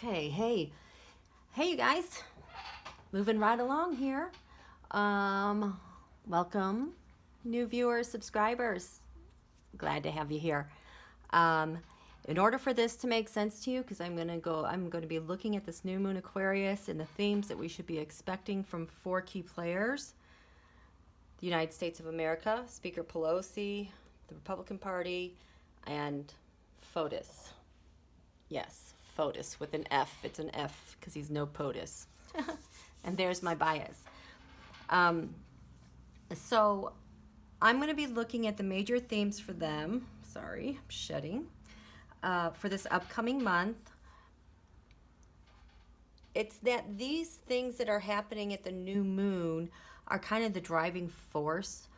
Okay, hey you guys, moving right along here. Welcome, new viewers, subscribers. Glad to have you here. In order for this to make sense to you, because I'm going to be looking at this new moon Aquarius and the themes that we should be expecting from 4 key players: the United States of America, Speaker Pelosi, the Republican Party, and POTUS. Yes, POTUS with an F. It's an F because he's no POTUS. And there's my bias. So I'm going to be looking at the major themes for them. Sorry, I'm shedding. For this upcoming month. It's that these things that are happening at the new moon are kind of the driving force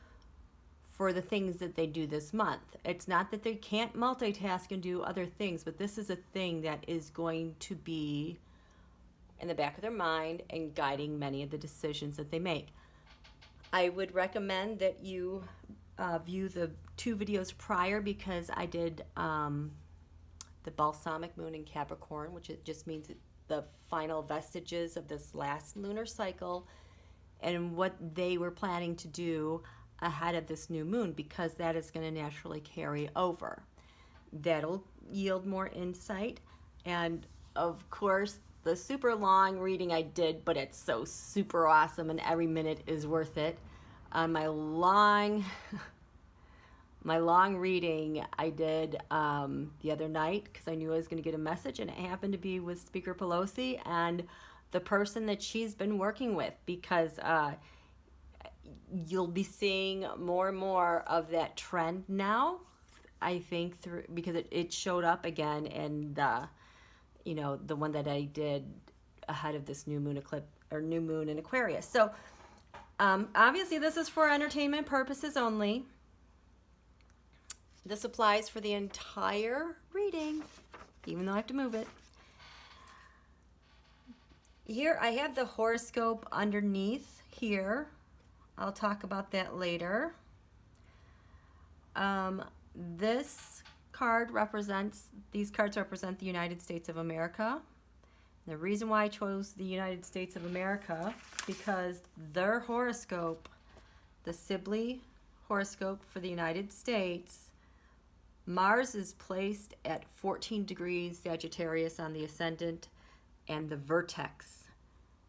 for the things that they do this month. It's not that they can't multitask and do other things, but this is a thing that is going to be in the back of their mind and guiding many of the decisions that they make. I would recommend that you view the 2 videos prior, because I did the balsamic moon in Capricorn, which it just means the final vestiges of this last lunar cycle and what they were planning to do ahead of this new moon, because that is going to naturally carry over. That'll yield more insight. And of course, the super long reading I did, but it's so super awesome and every minute is worth it. On my long reading I did the other night, because I knew I was going to get a message, and it happened to be with Speaker Pelosi and the person that she's been working with, because you'll be seeing more and more of that trend now, I think, because it showed up again in the one that I did ahead of this new moon eclipse, or new moon in Aquarius. So obviously this is for entertainment purposes only. This applies for the entire reading, even though I have to move it. Here I have the horoscope underneath here. I'll talk about that later. These cards represent the United States of America. The reason why I chose the United States of America, because their horoscope, the Sibley horoscope for the United States, Mars is placed at 14 degrees Sagittarius on the ascendant and the vertex,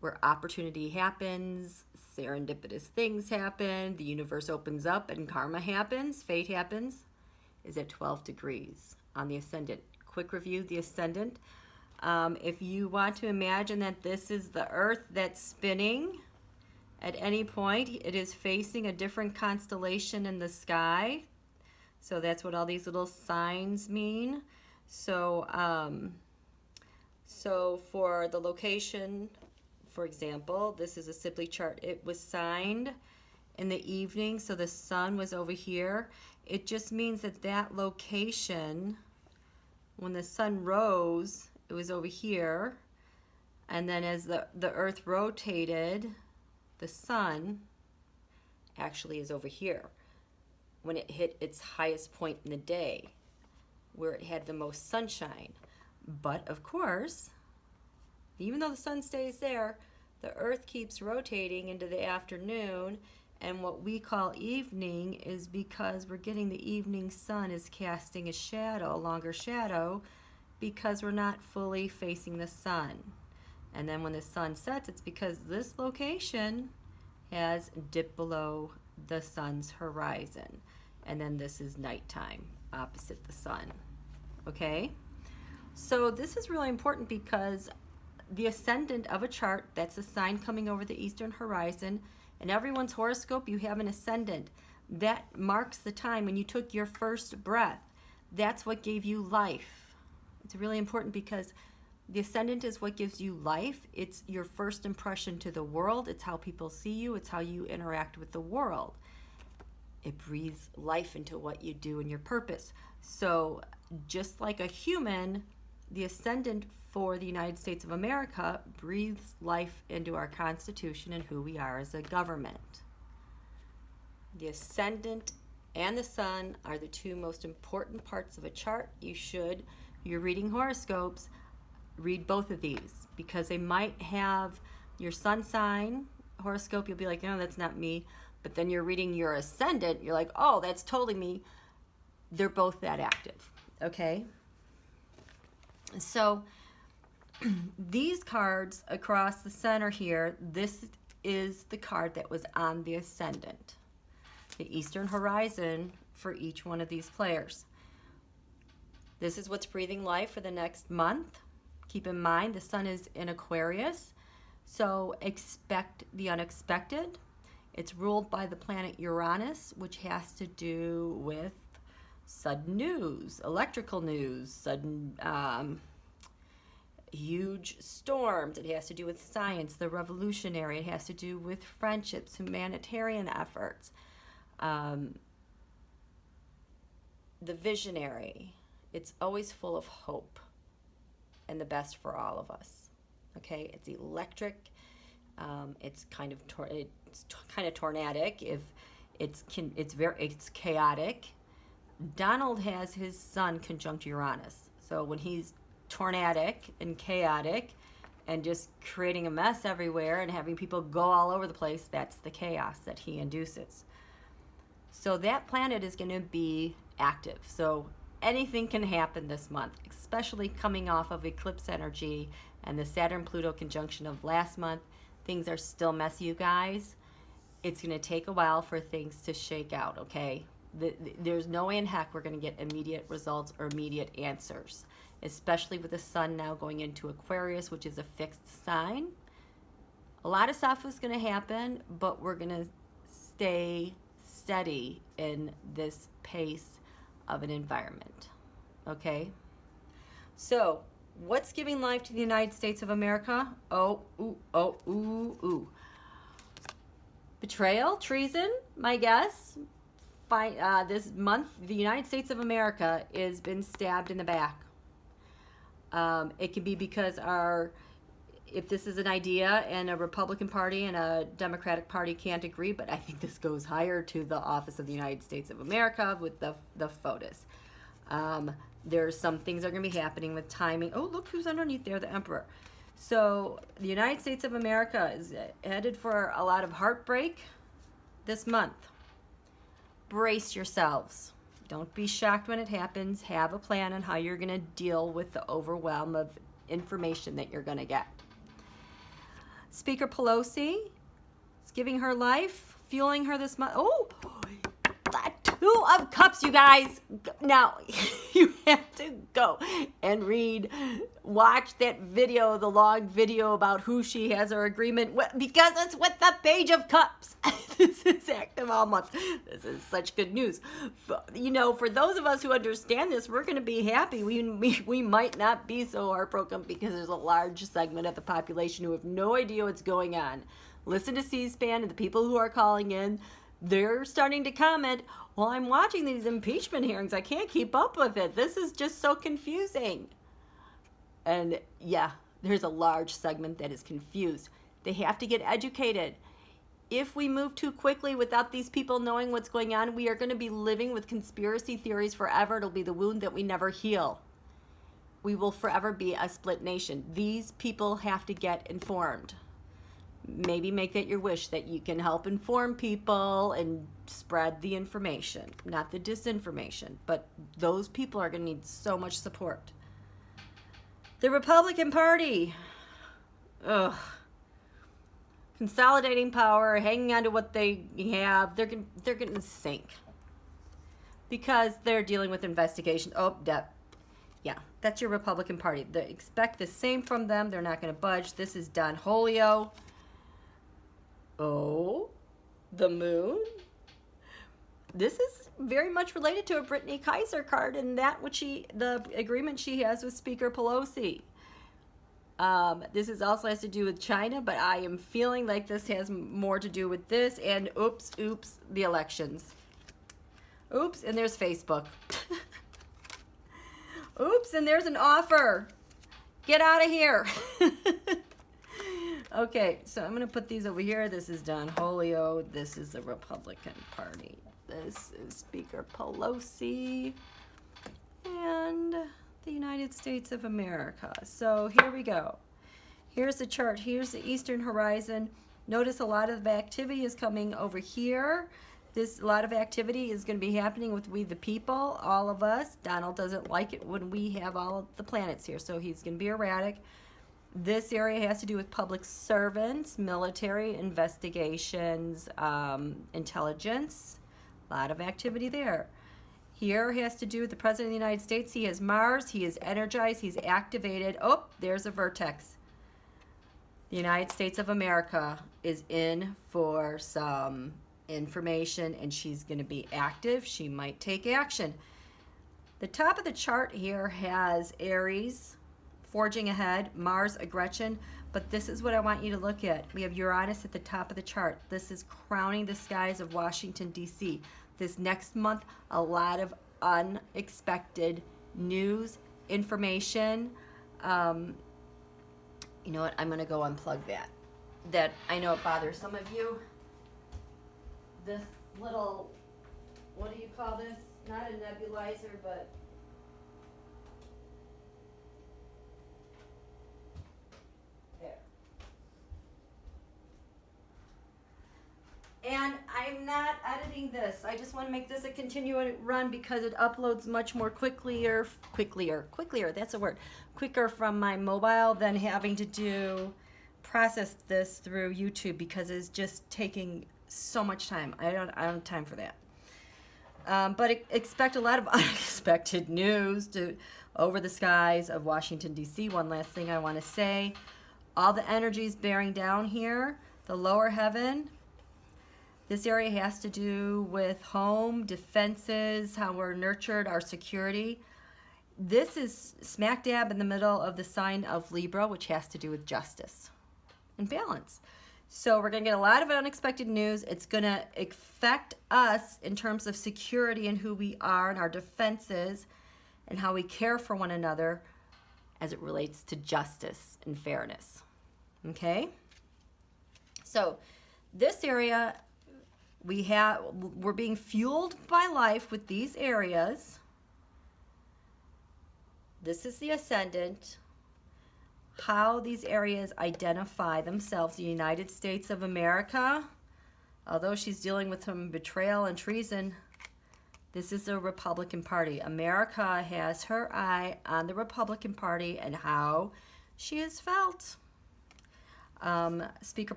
where opportunity happens, serendipitous things happen, the universe opens up, and karma happens, fate happens, is at 12 degrees on the ascendant. Quick review: the ascendant. If you want to imagine that this is the Earth that's spinning at any point, it is facing a different constellation in the sky. So that's what all these little signs mean. So, so for the location, for example, this is a Sibley chart. It was signed in the evening, so the sun was over here. It just means that that location, when the sun rose, it was over here. And then as the Earth rotated, the sun actually is over here when it hit its highest point in the day, where it had the most sunshine. But of course, even though the sun stays there, the Earth keeps rotating into the afternoon, and what we call evening is because we're getting the evening sun is casting a shadow, a longer shadow, because we're not fully facing the sun. And then when the sun sets, it's because this location has dipped below the sun's horizon. And then this is nighttime opposite the sun. Okay? So this is really important, because the ascendant of a chart, that's a sign coming over the eastern horizon. In everyone's horoscope, you have an ascendant. That marks the time when you took your first breath. That's what gave you life. It's really important, because the ascendant is what gives you life. It's your first impression to the world. It's how people see you. It's how you interact with the world. It breathes life into what you do and your purpose. So just like a human, the ascendant for the United States of America breathes life into our Constitution and who we are as a government. The ascendant and the sun are the 2 most important parts of a chart. You're reading horoscopes, read both of these, because they might have your sun sign horoscope. You'll be like, no, that's not me. But then you're reading your ascendant. You're like, oh, that's totally me. They're both that active. Okay. So these cards across the center here, this is the card that was on the ascendant, the Eastern horizon for each one of these players. This is what's breathing life for the next month. Keep in mind, the sun is in Aquarius, so expect the unexpected. It's ruled by the planet Uranus, which has to do with sudden news, electrical news, sudden huge storms. It has to do with science, the revolutionary. It has to do with friendships, humanitarian efforts, the visionary. It's always full of hope and the best for all of us. Okay, it's electric. It's kind of tornadic. If it's chaotic. Donald has his sun conjunct Uranus, so when he's tornadic and chaotic and just creating a mess everywhere and having people go all over the place, that's the chaos that he induces. So that planet is going to be active. So anything can happen this month, especially coming off of eclipse energy and the Saturn-Pluto conjunction of last month. Things are still messy, you guys. It's going to take a while for things to shake out, okay? There's no way in heck we're going to get immediate results or immediate answers, especially with the sun now going into Aquarius, which is a fixed sign. A lot of stuff is going to happen, but we're going to stay steady in this pace of an environment, okay? So what's giving life to the United States of America? Betrayal, treason, my guess. This month, the United States of America has been stabbed in the back. It can be because if this is an idea and a Republican Party and a Democratic Party can't agree, but I think this goes higher to the office of the United States of America with the FOTUS. There's some things that are going to be happening with timing. Oh, look who's underneath there, the Emperor. So the United States of America is headed for a lot of heartbreak this month. Brace yourselves. Don't be shocked when it happens. Have a plan on how you're going to deal with the overwhelm of information that you're going to get. Speaker Pelosi is giving her life, fueling her this month. Oh, that Two of Cups, you guys. Now, you have to go and watch that video, the long video about who she has her agreement with, because it's with the Page of Cups. This is active all month. This is such good news. For those of us who understand this, we're going to be happy. We might not be so heartbroken because there's a large segment of the population who have no idea what's going on. Listen to C-SPAN and the people who are calling in. They're starting to comment, well, I'm watching these impeachment hearings. I can't keep up with it. This is just so confusing. And yeah, there's a large segment that is confused. They have to get educated. If we move too quickly without these people knowing what's going on, we are going to be living with conspiracy theories forever. It'll be the wound that we never heal. We will forever be a split nation. These people have to get informed. Maybe make that your wish, that you can help inform people and spread the information, not the disinformation. But those people are going to need so much support. The Republican Party, consolidating power, hanging on to what they have, they're going to sink because they're dealing with investigation. Yeah, that's your Republican Party. Expect the same from them. They're not going to budge. This is Don Julio. Oh, the Moon. This is very much related to a Brittany Kaiser card and the agreement she has with Speaker Pelosi. This also has to do with China, but I am feeling like this has more to do with this. And oops, the elections. Oops, and there's Facebook. Oops, and there's an offer. Get out of here. Okay, so I'm going to put these over here. This is Don Julio. This is the Republican Party. This is Speaker Pelosi. And the United States of America. So here we go. Here's the chart. Here's the eastern horizon. Notice a lot of activity is coming over here. A lot of activity is going to be happening with we the people, all of us. Donald doesn't like it when we have all of the planets here, so he's going to be erratic. This area has to do with public servants, military, investigations, intelligence. A lot of activity there. Here has to do with the President of the United States. He has Mars. He is energized. He's activated. Oh, there's a vertex. The United States of America is in for some information, and she's going to be active. She might take action. The top of the chart here has Aries, forging ahead, Mars, aggression, but this is what I want you to look at. We have Uranus at the top of the chart. This is crowning the skies of Washington, D.C. This next month, a lot of unexpected news, information. You know what? I'm going to go unplug that. That I know it bothers some of you. This little, what do you call this? Not a nebulizer, but there. And I'm not editing this. I just want to make this a continuing run because it uploads much more quickly, that's a word, quicker from my mobile than having to process this through YouTube because it's just taking so much time. I don't have time for that. But expect a lot of unexpected news over the skies of Washington, D.C. One last thing I want to say. All the energies bearing down here, the lower heaven. This area has to do with home, defenses, how we're nurtured, our security. This is smack dab in the middle of the sign of Libra, which has to do with justice and balance. So we're going to get a lot of unexpected news. It's going to affect us in terms of security and who we are and our defenses and how we care for one another as it relates to justice and fairness. Okay? So this area, we're being fueled by life with these areas. This is the ascendant. How these areas identify themselves. The United States of America, although she's dealing with some betrayal and treason, this is the Republican Party. America has her eye on the Republican Party and how she is felt.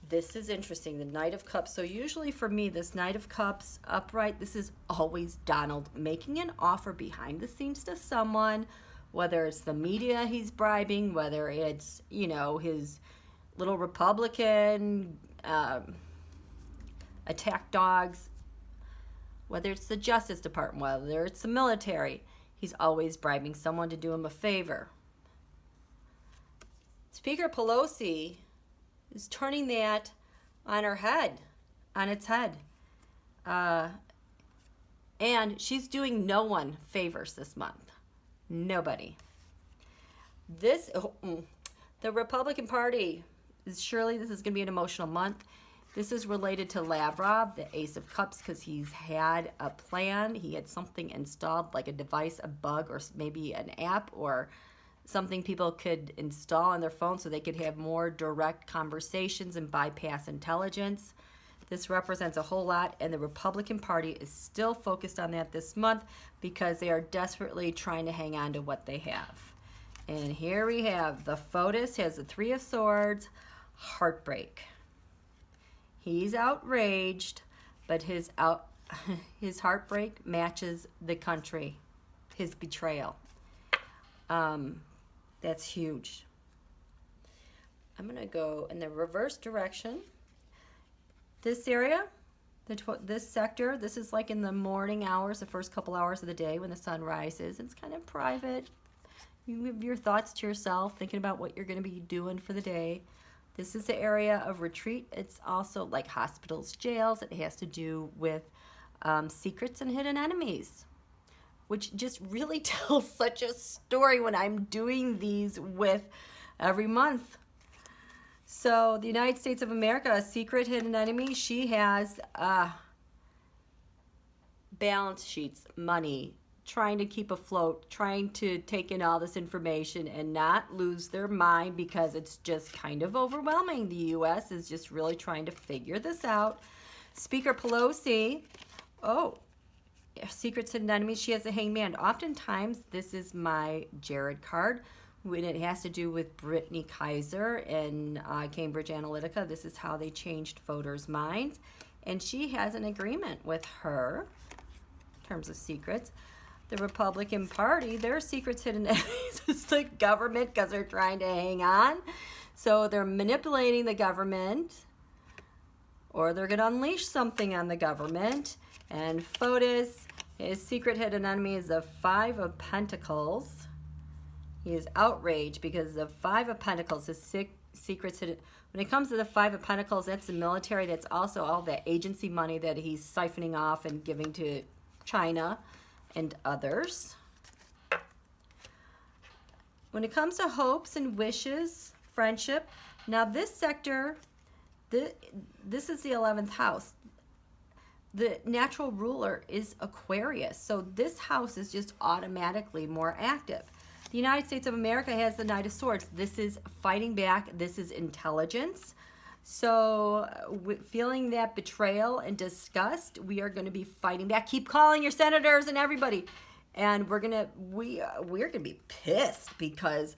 This is interesting, the Knight of Cups. So usually for me, this Knight of Cups upright, this is always Donald making an offer behind the scenes to someone, whether it's the media he's bribing, whether it's, his little Republican attack dogs, whether it's the Justice Department, whether it's the military, he's always bribing someone to do him a favor. Speaker Pelosi is turning that on its head. And she's doing no one favors this month. Nobody. The Republican Party, surely this is going to be an emotional month. This is related to Lavrov, the Ace of Cups, because he's had a plan. He had something installed, like a device, a bug, or maybe an app, or something people could install on their phone so they could have more direct conversations and bypass intelligence. This represents a whole lot, and the Republican Party is still focused on that this month because they are desperately trying to hang on to what they have. And here we have the FOTUS has the Three of Swords, heartbreak. He's outraged, but his heartbreak matches the country, his betrayal. That's huge. I'm going to go in the reverse direction. This area, this sector, this is like in the morning hours, the first couple hours of the day when the sun rises. It's kind of private. You have your thoughts to yourself, thinking about what you're going to be doing for the day. This is the area of retreat. It's also like hospitals, jails. It has to do with secrets and hidden enemies, which just really tells such a story when I'm doing these with every month. So the United States of America, a secret hidden enemy, she has balance sheets, money, trying to keep afloat, trying to take in all this information and not lose their mind because it's just kind of overwhelming. The U.S. is just really trying to figure this out. Speaker Pelosi, oh, secrets, hidden enemies. She has a hangman. Oftentimes, this is my Jared card when it has to do with Brittany Kaiser and Cambridge Analytica. This is how they changed voters' minds. And she has an agreement with her in terms of secrets. The Republican Party, their secrets, hidden enemies is the government because they're trying to hang on. So they're manipulating the government, or they're going to unleash something on the government. And Fotis, his secret hidden enemy is the Five of Pentacles. He is outraged because the Five of Pentacles, his secrets hidden. When it comes to the Five of Pentacles, that's the military. That's also all the agency money that he's siphoning off and giving to China and others. When it comes to hopes and wishes, friendship, now this sector, this is the 11th house. The natural ruler is Aquarius, so this house is just automatically more active. The United States of America has the Knight of Swords. This is fighting back. This is intelligence. So feeling that betrayal and disgust, we are going to be fighting back. Keep calling your senators and everybody. And we're going to be pissed because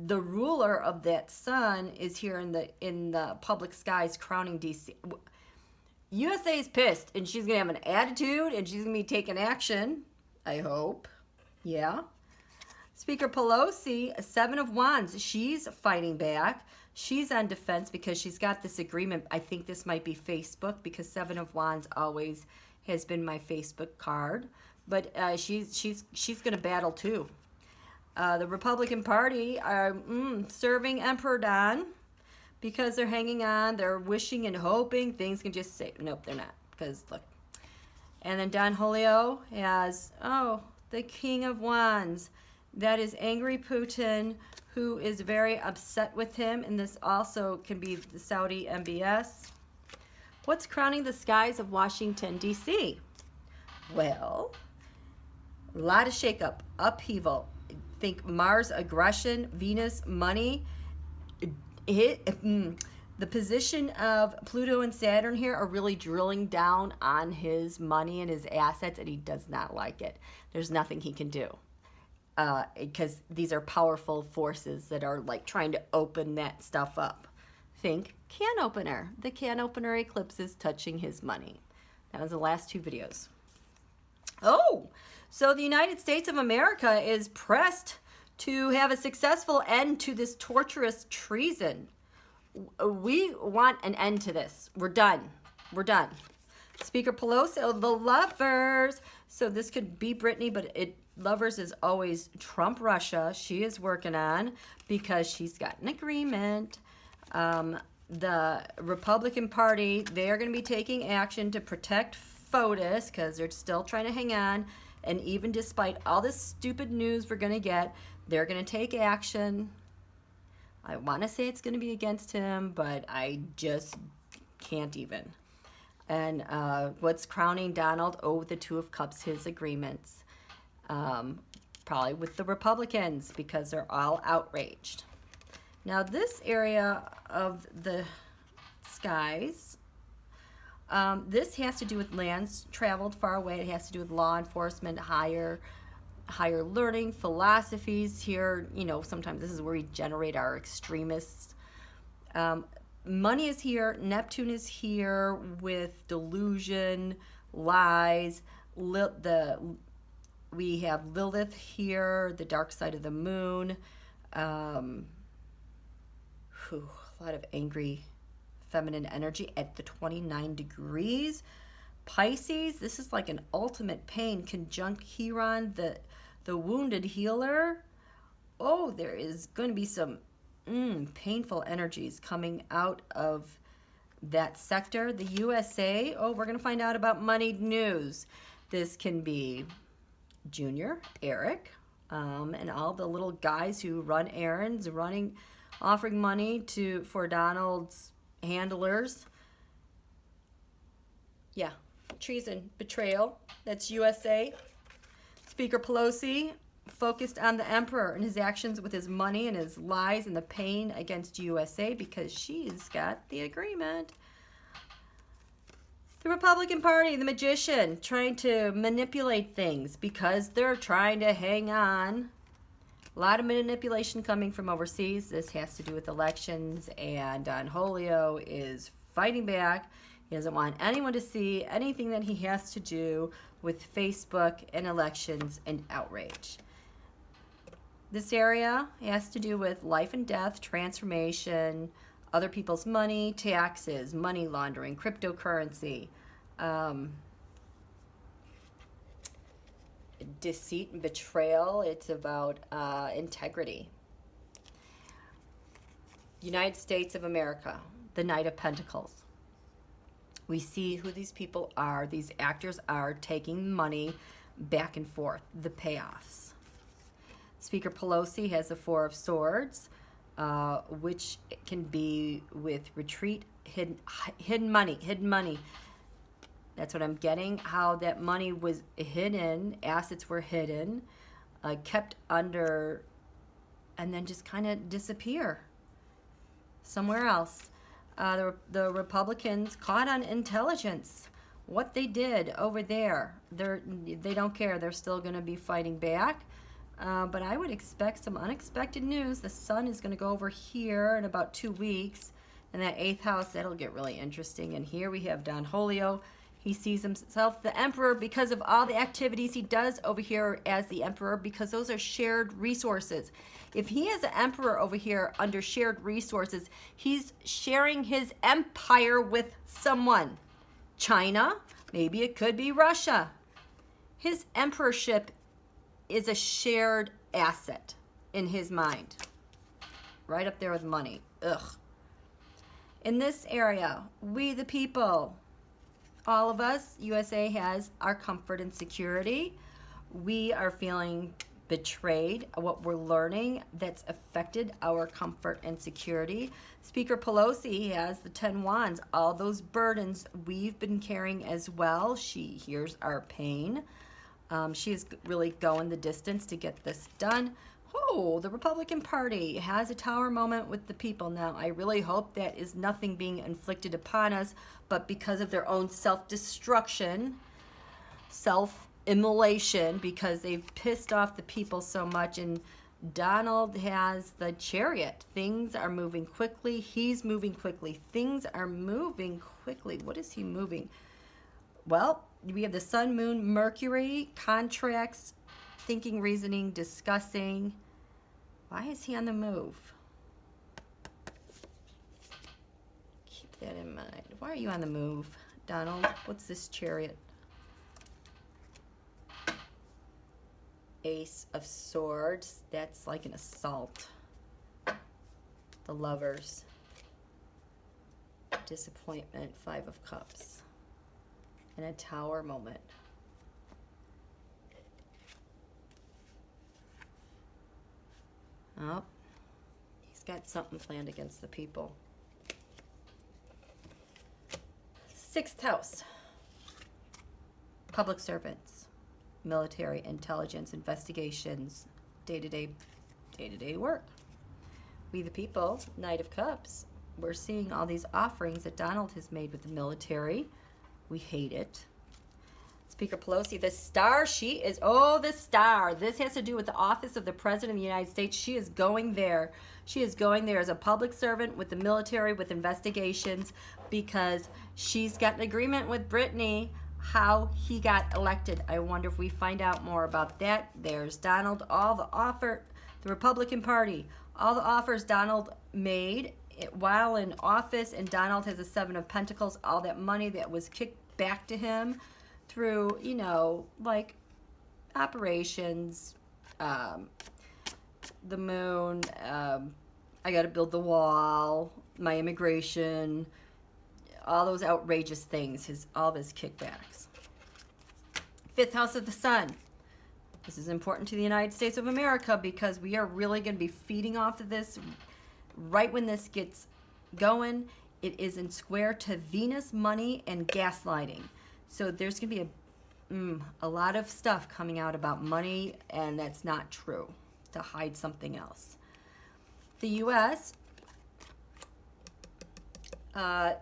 the ruler of that sun is here in the public skies crowning DC. USA is pissed, and she's going to have an attitude, and she's going to be taking action, I hope. Yeah. Speaker Pelosi, Seven of Wands, she's fighting back. She's on defense because she's got this agreement. I think this might be Facebook because Seven of Wands always has been my Facebook card. But she's going to battle too. The Republican Party are serving Emperor Don because they're hanging on. They're wishing and hoping things can just say, nope, they're not. Because look. And then Don Julio has, the King of Wands. That is angry Putin, who is very upset with him. And this also can be the Saudi MBS. What's crowning the skies of Washington, D.C.? Well, a lot of shakeup, upheaval. Think Mars aggression, Venus money. The position of Pluto and Saturn here are really drilling down on his money and his assets, and he does not like it. There's nothing he can do because these are powerful forces that are like trying to open that stuff up. Think can opener. The can opener eclipse is touching his money. That was the last two videos. Oh, so the United States of America is pressed to have a successful end to this torturous treason. We want an end to this. We're done. We're done. Speaker Pelosi, the Lovers. So this could be Brittany, but Lovers is always Trump Russia. She is working on because she's got an agreement. The Republican Party, they are going to be taking action to protect Fotis because they're still trying to hang on. And even despite all this stupid news we're going to get, they're going to take action. I want to say it's going to be against him, but I just can't even. And what's crowning Donald? Oh, the Two of Cups, his agreements. Probably with the Republicans because they're all outraged. Now this area of the skies, this has to do with lands traveled far away. It has to do with law enforcement, higher learning, philosophies here. You know, sometimes this is where we generate our extremists. Money is here. Neptune is here with delusion, lies. We have Lilith here, the dark side of the moon. A lot of angry feminine energy at the 29 degrees. Pisces, this is like an ultimate pain. Conjunct Chiron, the wounded healer. Oh, there is going to be some painful energies coming out of that sector. The USA, we're going to find out about moneyed news. This can be Junior, Eric, and all the little guys who run errands, offering money for Donald's handlers. Yeah, treason, betrayal. That's USA. Speaker Pelosi focused on the emperor and his actions with his money and his lies and the pain against USA because she's got the agreement. The Republican Party, the magician, trying to manipulate things because they're trying to hang on. A lot of manipulation coming from overseas. This has to do with elections, and Don Julio is fighting back. He doesn't want anyone to see anything that he has to do with Facebook and elections and outrage. This area has to do with life and death, transformation, other people's money, taxes, money laundering, cryptocurrency, deceit and betrayal. It's about integrity. United States of America, the Knight of Pentacles. We see who these people are. These actors are taking money back and forth, the payoffs. Speaker Pelosi has the Four of Swords, which can be with retreat, hidden money. That's what I'm getting, how that money was hidden, assets were hidden, kept under, and then just kind of disappear somewhere else. The Republicans caught on intelligence, what they did over there. They don't care. They're still going to be fighting back. But I would expect some unexpected news. The sun is going to go over here in about 2 weeks. In that 8th house, that'll get really interesting. And here we have Don Julio. He sees himself the emperor because of all the activities he does over here as the emperor, because those are shared resources. If he is an emperor over here under shared resources, he's sharing his empire with someone. China, maybe it could be Russia. His emperorship is a shared asset in his mind. Right up there with money. Ugh. In this area, we the people, all of us, USA has our comfort and security. We are feeling betrayed. What we're learning that's affected our comfort and security. Speaker Pelosi has the 10 wands. All those burdens we've been carrying as well. She hears our pain. She is really going the distance to get this done. Oh, the Republican Party has a tower moment with the people. Now, I really hope that is nothing being inflicted upon us, but because of their own self-destruction, self-immolation, because they've pissed off the people so much. And Donald has the Chariot. Things are moving quickly. He's moving quickly. Things are moving quickly. What is he moving? Well, we have the Sun, Moon, Mercury, contracts, thinking, reasoning, discussing. Why is he on the move? Keep that in mind. Why are you on the move, Donald? What's this Chariot? Ace of Swords. That's like an assault. The Lovers. Disappointment. 5 of Cups. And a tower moment. Oh, he's got something planned against the people. 6th house. Public servants, military, intelligence, investigations, day-to-day work. We the people, Knight of Cups. We're seeing all these offerings that Donald has made with the military. We hate it. Speaker Pelosi, the star, she is, oh, the star. This has to do with the office of the President of the United States. She is going there. She is going there as a public servant with the military, with investigations, because she's got an agreement with Brittany how he got elected. I wonder if we find out more about that. There's Donald, all the offer, the Republican Party, all the offers Donald made while in office, and Donald has a 7 of Pentacles, all that money that was kicked back to him through, you know, like operations, the moon, I got to build the wall, my immigration, all those outrageous things, all of his kickbacks. 5th house of the Sun. This is important to the United States of America because we are really going to be feeding off of this right when this gets going. It is in square to Venus, money, and gaslighting. So there's going to be a lot of stuff coming out about money, and that's not true, to hide something else. The U.S., we're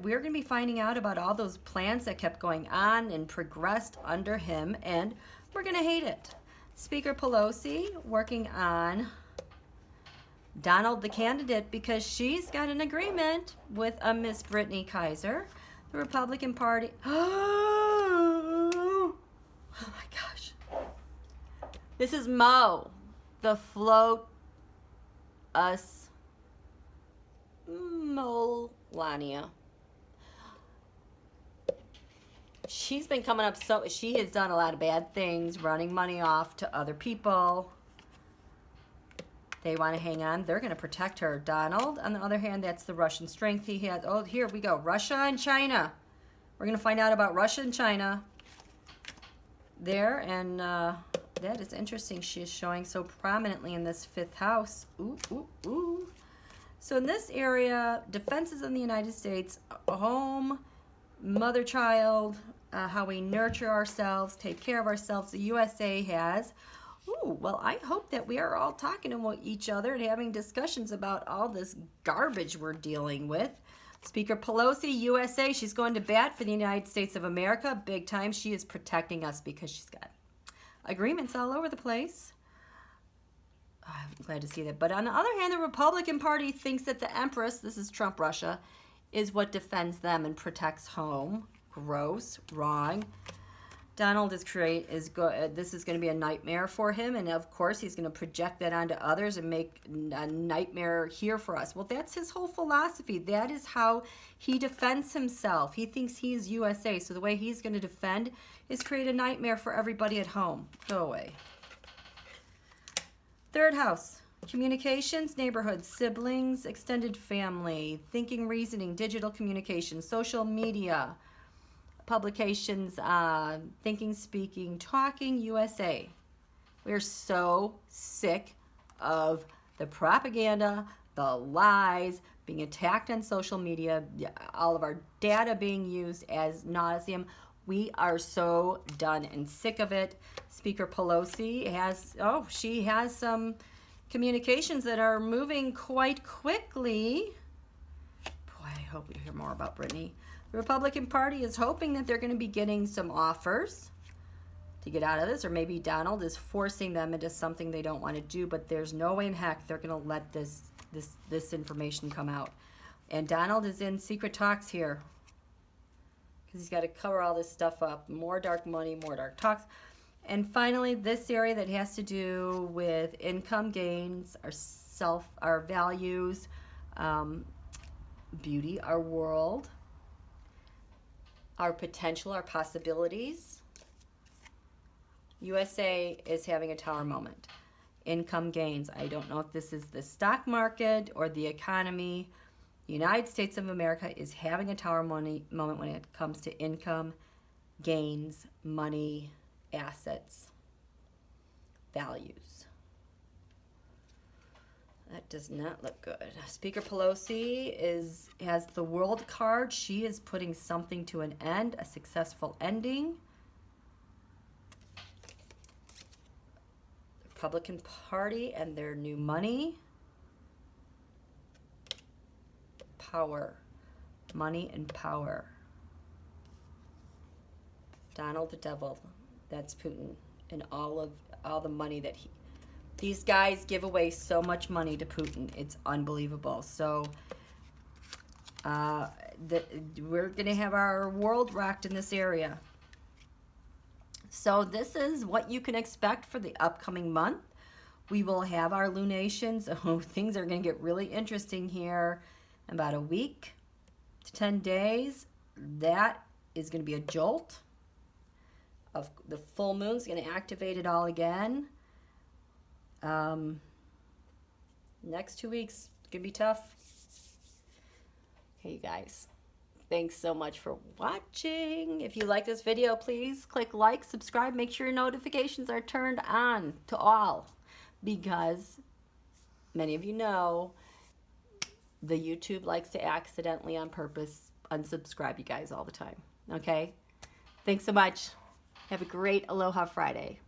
going to be finding out about all those plans that kept going on and progressed under him, and we're going to hate it. Speaker Pelosi working on Donald the candidate because she's got an agreement with a Miss Brittany Kaiser. The Republican Party. Oh my gosh. This is Mo, the float us Melania. She's been coming up, so she has done a lot of bad things, running money off to other people. They want to hang on. They're going to protect her. Donald, on the other hand, that's the Russian strength he has. Oh, here we go. Russia and China. We're going to find out about Russia and China there. And that is interesting. She is showing so prominently in this 5th house. Ooh, ooh, ooh. So in this area, defenses in the United States, home, mother-child, how we nurture ourselves, take care of ourselves, the USA has. Ooh, well, I hope that we are all talking to each other and having discussions about all this garbage we're dealing with. Speaker Pelosi, USA, she's going to bat for the United States of America big time. She is protecting us because she's got agreements all over the place. Oh, I'm glad to see that. But on the other hand, the Republican Party thinks that the Empress, this is Trump Russia, is what defends them and protects home. Gross, wrong. Donald this is going to be a nightmare for him, and of course he's going to project that onto others and make a nightmare here for us. Well, that's his whole philosophy. That is how he defends himself. He thinks he is USA, so the way he's going to defend is create a nightmare for everybody at home. Go away. 3rd house, communications, neighborhoods, siblings, extended family, thinking, reasoning, digital communication, social media, publications, thinking, speaking, talking, USA. We're so sick of the propaganda, the lies, being attacked on social media, all of our data being used as nauseam. We are so done and sick of it. Speaker Pelosi she has some communications that are moving quite quickly. Boy, I hope we hear more about Brittany. The Republican Party is hoping that they're going to be getting some offers to get out of this, or maybe Donald is forcing them into something they don't want to do, but there's no way in heck they're going to let this information come out. And Donald is in secret talks here because he's got to cover all this stuff up. More dark money, more dark talks. And finally, this area that has to do with income gains, our values, beauty, our world, our potential, our possibilities. USA is having a tower moment. Income gains. I don't know if this is the stock market or the economy. The United States of America is having a tower moment when it comes to income gains, money, assets, values. That does not look good. Speaker Pelosi has the World card. She is putting something to an end, a successful ending. The Republican Party and their new money. Power. Money and power. Donald the Devil. That's Putin. And all the money that these guys give away so much money to Putin. It's unbelievable. So we're going to have our world rocked in this area. So this is what you can expect for the upcoming month. We will have our lunations. Oh, things are going to get really interesting here in about a week to 10 days. That is going to be a jolt. Of the full moon's going to activate it all again. Next 2 weeks, going to be tough. Hey, you guys. Thanks so much for watching. If you like this video, please click like, subscribe. Make sure your notifications are turned on to all. Because many of you know the YouTube likes to accidentally on purpose unsubscribe you guys all the time. Okay? Thanks so much. Have a great Aloha Friday.